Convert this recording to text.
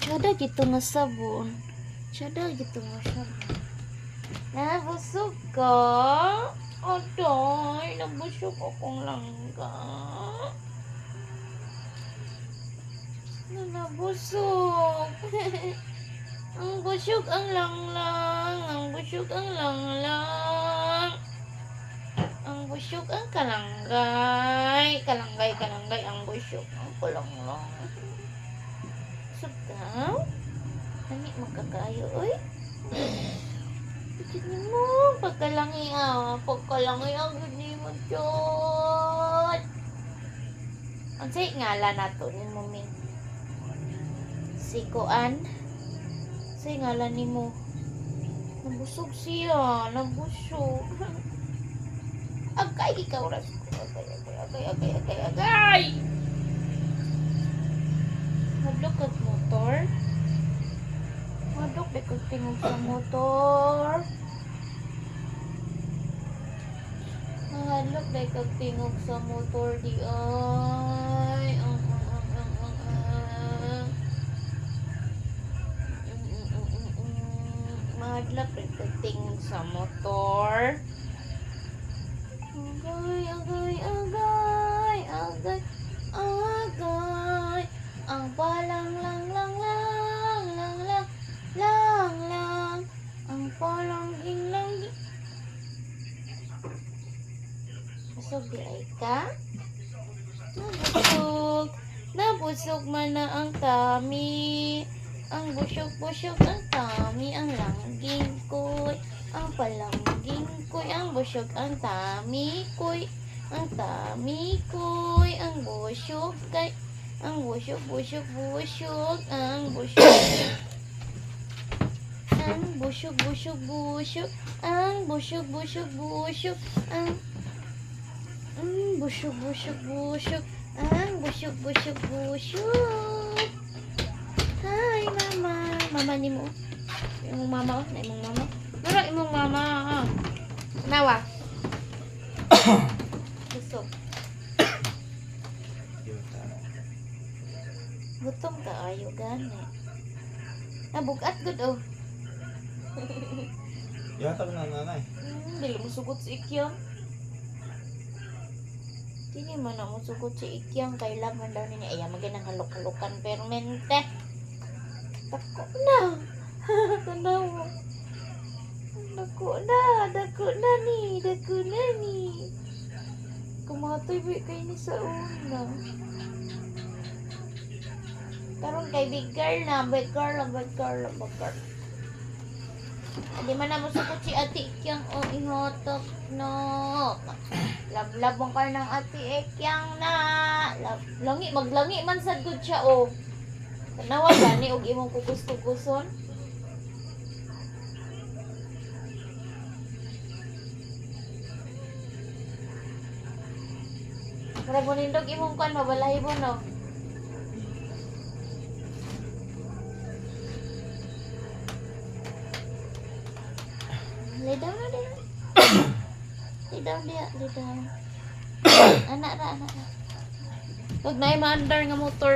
Tsada gitu nga sabon. Tsada gitu nga sabon. Nabusog ka? Aday, nabusog akong langga. Nabusog. Ang busog ang langlang. Ang busog ang langlang. Ang busog ang kalanggay. Kalanggay, kalanggay ang busog. Ang kulanglang. Busog ka? Nani magkakayo, oy? Tignan mo, pagkalangi pagkalangi ang gani mo dyan. Ang say ngalan nato ni mo, Ming? Si Kuan? Say ngalan ni mo? Nabusog siya, nabusog. Agay, ikaw ras ko. Agay! Madlok kag motor? Madlok di kag tingog sa motor? Madlok di kag tingog sa motor di ay. Madlok di kag tingog sa motor? Agay. Ang palang lang. Ang palang lang. Busog di ay ka? Nabusog man na ang tami. Ang busog ang tami. Ang langging ko'y. Ang palangging ko'y. Ang busog ang tami ko'y. Ang tami ko'y. Ang busog kay. Ang busog. Ang busog. Ang busog. Ang busog. Ang busog. Ang busog. Hi, mama. Mama ni mo. Imong mama. Na imong mama. Nara imong mama. Nawa. Busog. Gutom ka ayo gani. Nabugat gud oh. Yatag na nanay. Dili mo sugot si Ikyang. Dili man na mo sugot si Ikyang kay love man daw ni ay maganang halok-halokan permente. Dako na. Tanaw. Dako na ni. Kumatay ba kay ni sa una. Karon kay big girl na, big girl. Di man na mo sugot si Ate Ikyang o ihotok no. Love mong ka ng Ate Ikyang na. Maglangi man sad gud siya o. Tanawa gani og imong kukus-kukuson. Mura mo nindog imong kan mabalahibo no. Lay down. Anak ra. Pag naay maandar nga motor,